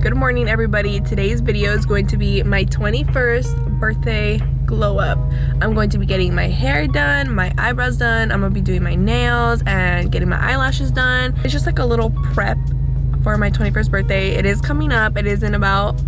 Good morning, everybody. Today's video is going to be my 21st birthday glow up. I'm going to be getting my hair done, my eyebrows done. I'm gonna be doing my nails and getting my eyelashes done. It's just like a little prep for my 21st birthday. It is coming up. It is in about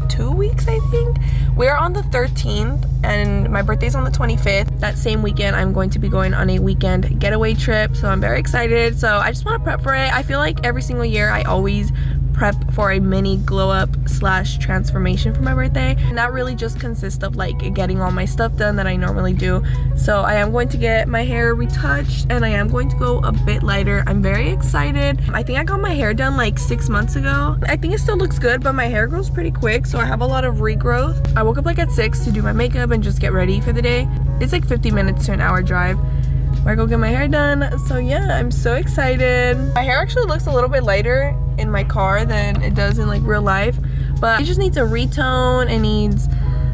2 weeks, I think. We're on the 13th and my birthday's on the 25th. That same weekend I'm going to be going on a weekend getaway trip, so I'm very excited. So I just want to prep for it. I feel like every single year I always prep for a mini glow up slash transformation for my birthday, and that really just consists of like getting all my stuff done that I normally do. So I am going to get my hair retouched and I am going to go a bit lighter. I'm very excited. I think I got my hair done like 6 months ago. I think it still looks good, but my hair grows pretty quick, so I have a lot of regrowth. I woke up like at 6 to do my makeup and just get ready for the day. It's like 50 minutes to an hour drive where I go get my hair done. So yeah, I'm so excited. My hair actually looks a little bit lighter in my car than it does in like real life, but it just needs a retone. It needs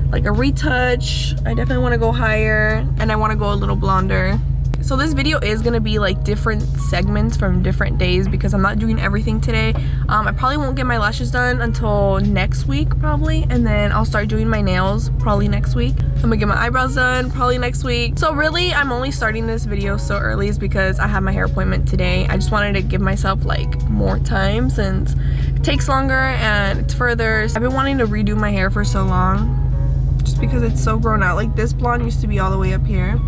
like a retouch. I definitely want to go higher and I want to go a little blonder. So this video is gonna be like different segments from different days because I'm not doing everything today. I probably won't get my lashes done until next week probably, and then I'll start doing my nails probably next week. I'm gonna get my eyebrows done probably next week. So really I'm only starting this video so early is because I have my hair appointment today. I just wanted to give myself like more time since it takes longer and it's further. I've been wanting to redo my hair for so long just because it's so grown out. Like this blonde used to be all the way up here.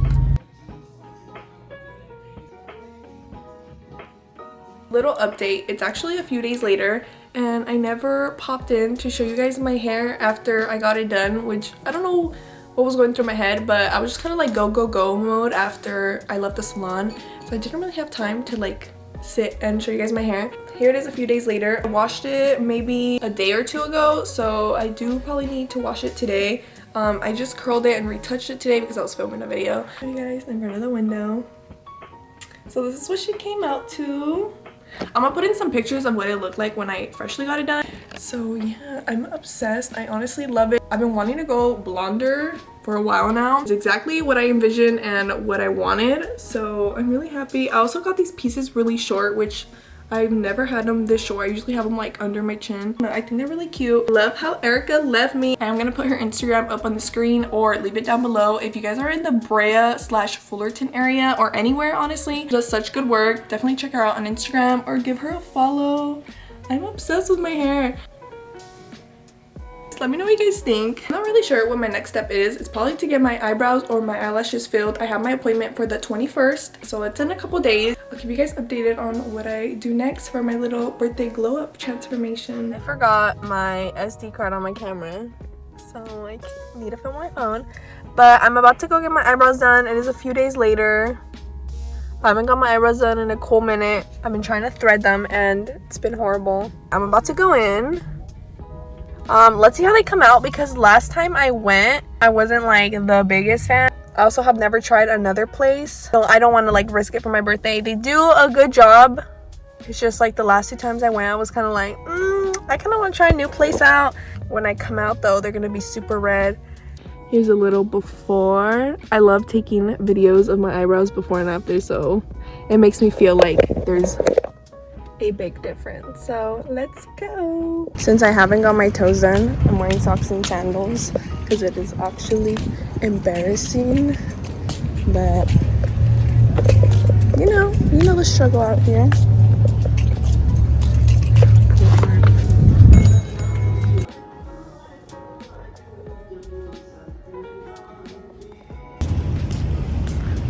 Little update, it's actually a few days later and I never popped in to show you guys my hair after I got it done, which I don't know what was going through my head, but I was just kind of like go mode after I left the salon, so I didn't really have time to like sit and show you guys my hair. Here it is a few days later. I washed it maybe a day or two ago, so I do probably need to wash it today. I just curled it and retouched it today because I was filming a video. Show you guys in front of the window. So this is what she came out to. I'm gonna put in some pictures of what it looked like when I freshly got it done. So yeah, I'm obsessed. I honestly love it. I've been wanting to go blonder for a while now. It's exactly what I envisioned and what I wanted, so I'm really happy. I also got these pieces really short, which I've never had them this short. I usually have them like under my chin. I think they're really cute. Love how Erica left me. I'm gonna put her Instagram up on the screen or leave it down below. If you guys are in the Brea / Fullerton area or anywhere, honestly, does such good work. Definitely check her out on Instagram or give her a follow. I'm obsessed with my hair. Let me know what you guys think. I'm not really sure what my next step is. It's probably to get my eyebrows or my eyelashes filled. I have my appointment for the 21st, so it's in a couple days. I'll keep you guys updated on what I do next for my little birthday glow up transformation. I forgot my SD card on my camera, so I need to film my phone. But I'm about to go get my eyebrows done. It is a few days later. I haven't got my eyebrows done in a cool minute. I've been trying to thread them and it's been horrible. I'm about to go in. Let's see how they come out because last time I went, I wasn't like the biggest fan. I also have never tried another place, so I don't want to like risk it for my birthday. They do a good job. It's just like the last 2 times I went, I was kind of like, I kind of want to try a new place out. When I come out though, they're going to be super red. Here's a little before. I love taking videos of my eyebrows before and after, so it makes me feel like there's a big difference. So let's go. Since I haven't got my toes done, I'm wearing socks and sandals because it is actually embarrassing, but you know the struggle out here.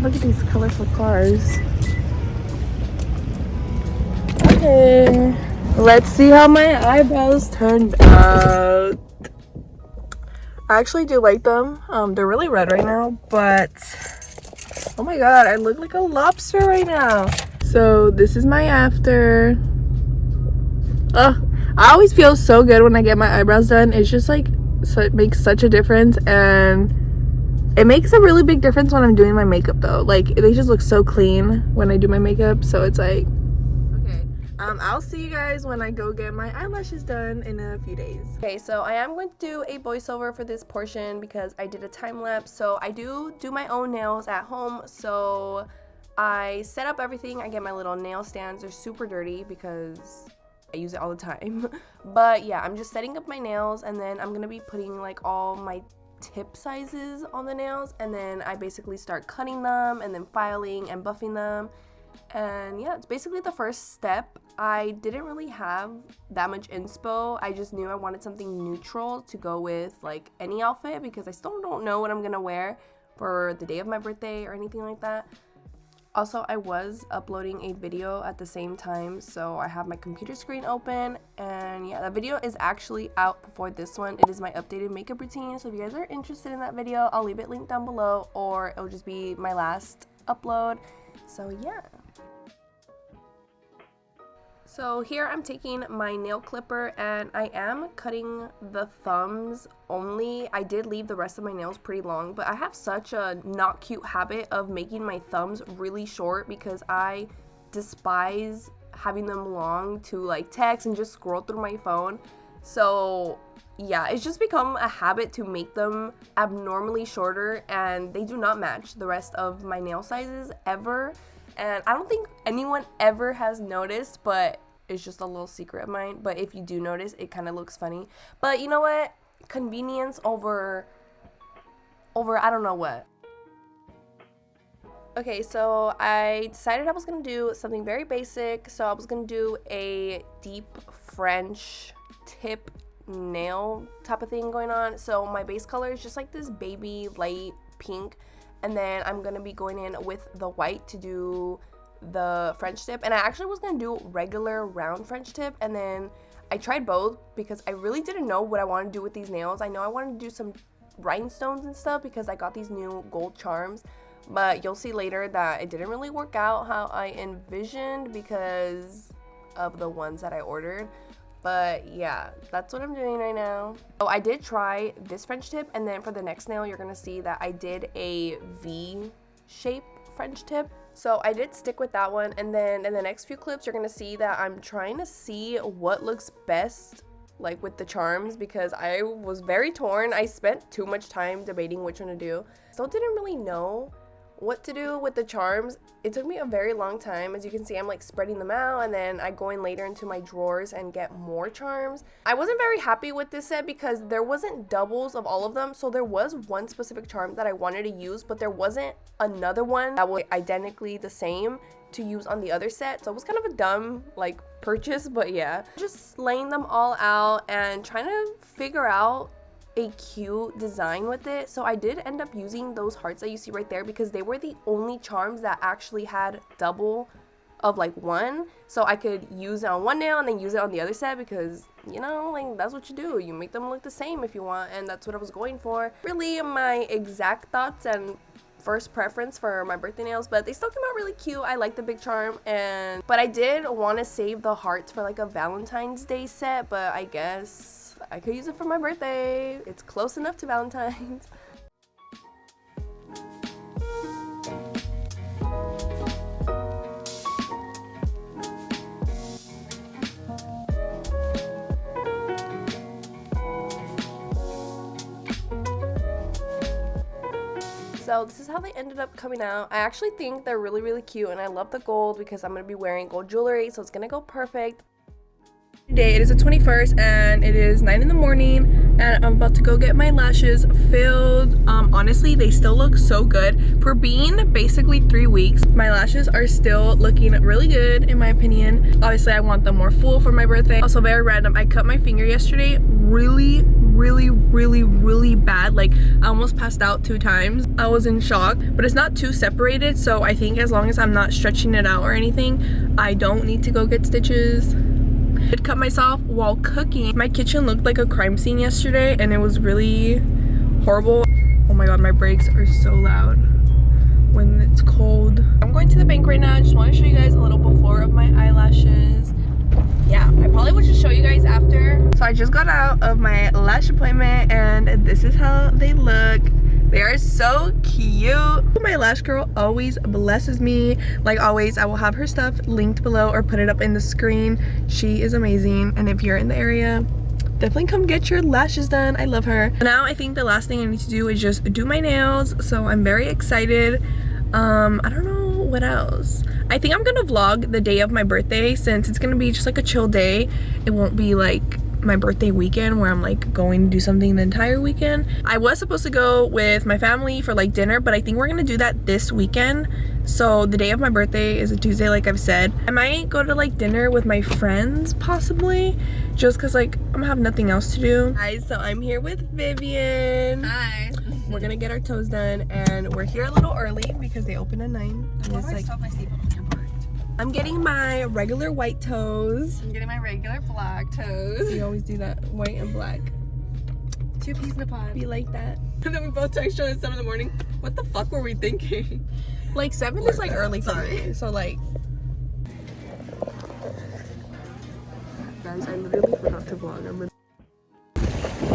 Look at these colorful cars. Okay, let's see how my eyebrows turned out. I actually do like them. They're really red right now, but oh my god, I look like a lobster right now. So this is my after. I always feel so good when I get my eyebrows done. It's just like, so it makes such a difference, and it makes a really big difference when I'm doing my makeup though. Like they just look so clean when I do my makeup, so it's like, I'll see you guys when I go get my eyelashes done in a few days. Okay, so I am going to do a voiceover for this portion because I did a time lapse. So I do my own nails at home. So I set up everything. I get my little nail stands. They're super dirty because I use it all the time. But yeah, I'm just setting up my nails, and then I'm gonna be putting like all my tip sizes on the nails, and then I basically start cutting them and then filing and buffing them. And yeah, it's basically the first step. I didn't really have that much inspo. I just knew I wanted something neutral to go with like any outfit, because I still don't know what I'm gonna wear for the day of my birthday or anything like that. Also, I was uploading a video at the same time, so I have my computer screen open, and yeah, that video is actually out before this one. It is my updated makeup routine, so if you guys are interested in that video, I'll leave it linked down below, or it'll just be my last upload. So yeah. So here I'm taking my nail clipper, and I am cutting the thumbs only. I did leave the rest of my nails pretty long, but I have such a not cute habit of making my thumbs really short because I despise having them long to like text and just scroll through my phone. So yeah, it's just become a habit to make them abnormally shorter, and they do not match the rest of my nail sizes ever. And I don't think anyone ever has noticed, but it's just a little secret of mine. But if you do notice, it kind of looks funny. But you know what? Convenience over I don't know what. Okay, so I decided I was going to do something very basic. So I was going to do a deep French tip nail type of thing going on. So my base color is just like this baby light pink. And then I'm going to be going in with the white to do the French tip. And I actually was going to do regular round French tip. And then I tried both because I really didn't know what I wanted to do with these nails. I know I wanted to do some rhinestones and stuff because I got these new gold charms. But you'll see later that it didn't really work out how I envisioned because of the ones that I ordered. But yeah, that's what I'm doing right now. So I did try this French tip, and then for the next nail, you're gonna see that I did a V-shape French tip. So I did stick with that one, and then in the next few clips, you're gonna see that I'm trying to see what looks best like with the charms, because I was very torn. I spent too much time debating which one to do. Still didn't really know what to do with the charms. It took me a very long time. As you can see, I'm like spreading them out, and then I go in later into my drawers and get more charms. I wasn't very happy with this set because there wasn't doubles of all of them. So there was one specific charm that I wanted to use, but there wasn't another one that was identically the same to use on the other set. So it was kind of a dumb like purchase, but yeah. Just laying them all out and trying to figure out a cute design with it. So I did end up using those hearts that you see right there because they were the only charms that actually had double of like one, so I could use it on one nail and then use it on the other set, because you know, like that's what you do, you make them look the same if you want, and that's what I was going for. Really my exact thoughts and first preference for my birthday nails, but they still came out really cute. I like the big charm, but I did want to save the hearts for like a Valentine's Day set, but I guess I could use it for my birthday. It's close enough to Valentine's. So this is how they ended up coming out. I actually think they're really, really cute, and I love the gold because I'm going to be wearing gold jewelry, so it's going to go perfect. Today it is the 21st and it is 9 in the morning, and I'm about to go get my lashes filled. Honestly, they still look so good for being basically 3 weeks. My lashes are still looking really good in my opinion. Obviously I want them more full for my birthday. Also very random, I cut my finger yesterday really bad. Like I almost passed out 2 times. I was in shock, but it's not too separated, so I think as long as I'm not stretching it out or anything, I don't need to go get stitches. I did cut myself while cooking. My kitchen looked like a crime scene yesterday, and it was really horrible. Oh my god, my brakes are so loud when it's cold. I'm going to the bank right now. I just want to show you guys a little before of my eyelashes. Yeah, I probably would just show you guys after. So I just got out of my lash appointment, and this is how they look. They are so cute. My lash girl always blesses me. Like always, I will have her stuff linked below or put it up in the screen. She is amazing, and if you're in the area, definitely come get your lashes done. I love her. Now I think the last thing I need to do is just do my nails, so I'm very excited. I don't know what else? I think I'm gonna vlog the day of my birthday, since it's gonna be just like a chill day. It won't be like my birthday weekend where I'm like going to do something the entire weekend. I was supposed to go with my family for like dinner, but I think we're gonna do that this weekend. So the day of my birthday is a Tuesday, like I've said. I might go to like dinner with my friends possibly, just cause like I'm gonna have nothing else to do. Guys, so I'm here with Vivian. Hi. We're gonna get our toes done, and we're here a little early because they open at 9. And it's like, My seatbelt on your part. I'm getting my regular white toes. I'm getting my regular black toes. We always do that, white and black. 2 peas in a pod. Be like that. And then we both text each other at 7 in the morning. What the fuck were we thinking? Like 7 is like early for me. So like, guys, I literally forgot to vlog.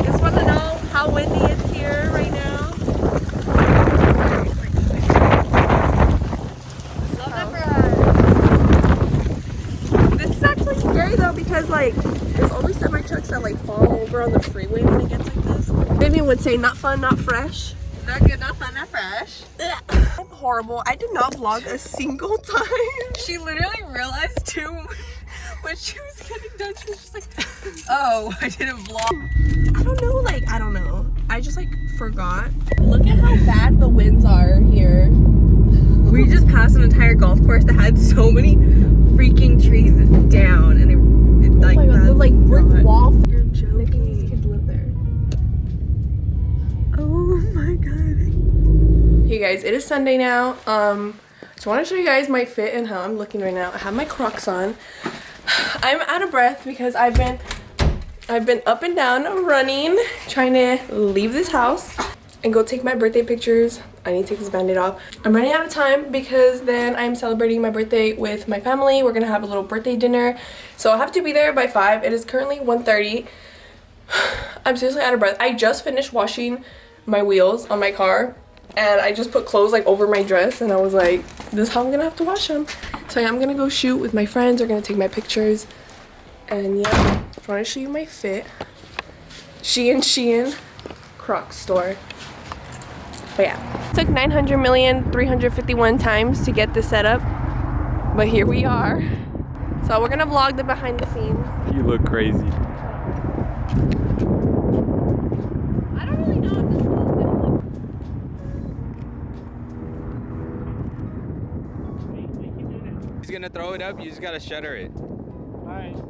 Just want to know how windy it's here right now. Love that for us. This is actually scary though, because like there's always semi trucks that like fall over on the freeway when it gets like this. Vivian would say not fun, not fresh. Not good, not fun, not fresh. I'm horrible. I did not vlog a single time. She literally realized too when she was getting done. She was just like, oh, I didn't vlog. I don't know, like, I don't know. I just like forgot. Look at how bad the winds are here. We just passed an entire golf course that had so many freaking trees down, and it like, oh my god, the like brick wall. You're joking. These kids live there. Oh my god. Hey guys, it is Sunday now. So I want to show you guys my fit and how I'm looking right now. I have my Crocs on. I'm out of breath because I've been up and down running, trying to leave this house and go take my birthday pictures. I need to take this band-aid off. I'm running out of time because then I'm celebrating my birthday with my family. We're gonna have a little birthday dinner, so I'll have to be there by 5. It is currently 1:30. I'm seriously out of breath. I just finished washing my wheels on my car, and I just put clothes like over my dress, and I was like, this is how I'm gonna have to wash them. So yeah, I'm gonna go shoot with my friends. We're gonna take my pictures, and yeah, I want to show you my fit. Shein Crocs store. But yeah, it took 900,351 times to get this set up, but here we are. So we're gonna vlog the behind the scenes. You look crazy. I don't really know if this is gonna look. He's gonna throw it up, you just gotta shutter it. Alright.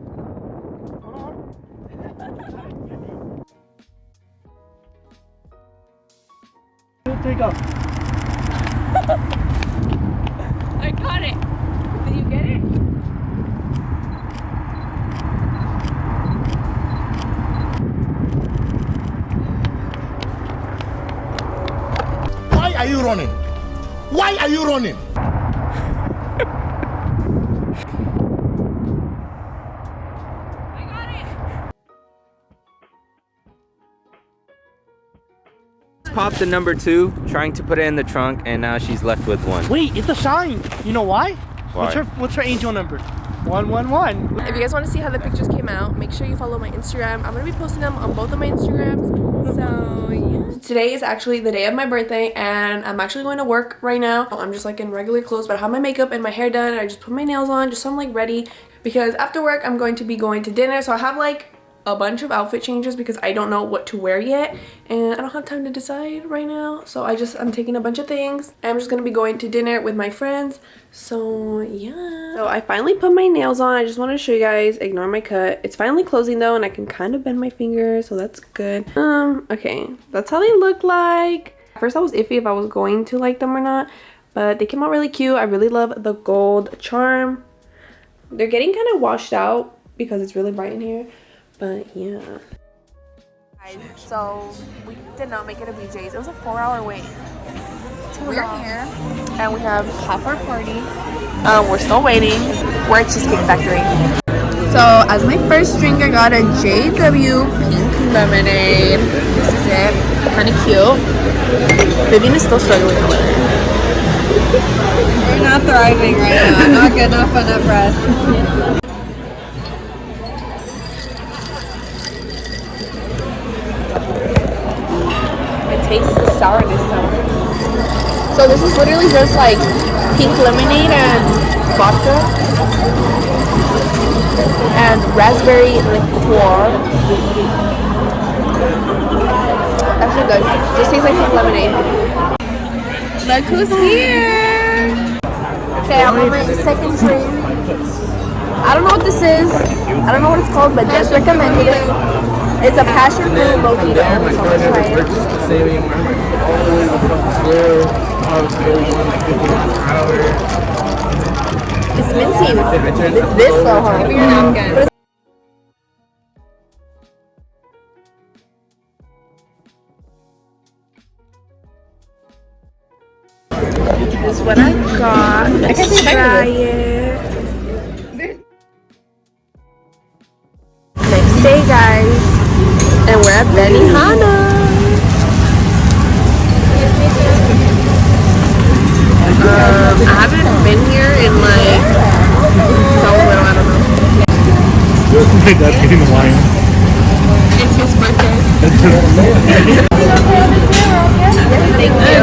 Take off. I got it. Did you get it? Why are you running? Why are you running? I got it. Popped the number 2, trying to put it in the trunk, and now she's left with 1. Wait, it's a sign. You know why? Why? What's her angel number? 111. If you guys want to see how the pictures came out, make sure you follow my Instagram. I'm going to be posting them on both of my Instagrams. So, yeah. Today is actually the day of my birthday, and I'm actually going to work right now. I'm just like in regular clothes, but I have my makeup and my hair done. I just put my nails on just so I'm like ready, because after work I'm going to be going to dinner. So I have like a bunch of outfit changes because I don't know what to wear yet, and I don't have time to decide right now. So I'm taking a bunch of things. I'm just gonna be going to dinner with my friends. So yeah. So I finally put my nails on. I just wanted to show you guys. Ignore my cut. It's finally closing though, and I can kind of bend my fingers, so that's good. Okay, that's how they look like. At first I was iffy if I was going to like them or not, but they came out really cute. I really love the gold charm. They're getting kind of washed out because it's really bright in here. But yeah. So we did not make it to BJ's. It was a 4-hour wait. We're here and we have half our party. We're still waiting. We're at Cheesecake Factory. So as my first drink, I got a JW pink lemonade. This is it. Kind of cute. Vivian is still struggling with it. We're not thriving right now. Not good, not fun, not fresh. Taste the sourness. So this is literally just like pink lemonade and vodka. And raspberry liqueur. Actually good. This tastes like pink lemonade. Look who's here! Okay, I'm on my second drink. I don't know what this is. I don't know what it's called, but Jess recommended it. It's a passion fruit mojito. So I'm gonna try it. It's minty. It's this though, huh? Give me your napkin. This is what I got. Let's try it. Next day, guys, and we're at Benihana. I haven't been here in like so little. I don't know. My dad's getting the wine. It's his birthday. Thank you.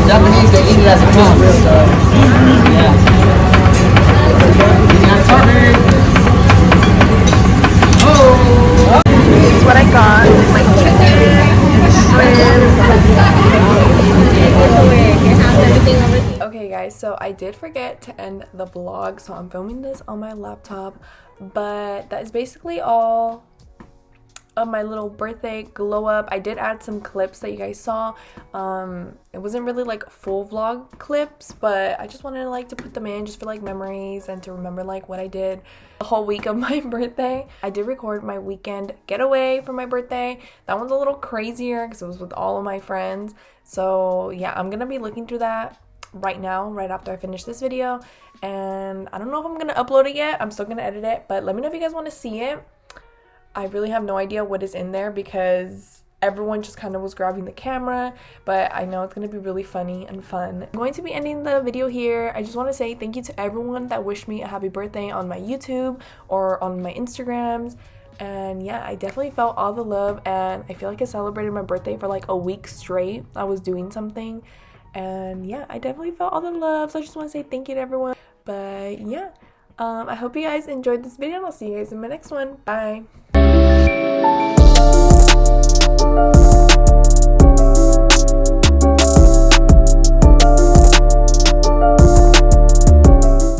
Japanese, they eat it as a pump, so yeah. This is what I got. My chicken, shrimp. Okay guys, so I did forget to end the vlog, so I'm filming this on my laptop, but that is basically all of my little birthday glow up. I did add some clips that you guys saw. It wasn't really like full vlog clips, but I just wanted like to put them in just for like memories and to remember like what I did the whole week of my birthday. I did record my weekend getaway for my birthday. That one's a little crazier because it was with all of my friends. So yeah, I'm gonna be looking through that right now, right after I finish this video, and I don't know if I'm gonna upload it yet. I'm still gonna edit it, but let me know if you guys want to see it. I really have no idea what is in there because everyone just kind of was grabbing the camera, but I know it's going to be really funny and fun. I'm going to be ending the video here. I just want to say thank you to everyone that wished me a happy birthday on my YouTube or on my Instagrams. And yeah, I definitely felt all the love, and I feel like I celebrated my birthday for like a week straight. I was doing something, and yeah, I definitely felt all the love. So I just want to say thank you to everyone. But yeah, I hope you guys enjoyed this video, and I'll see you guys in my next one. Bye.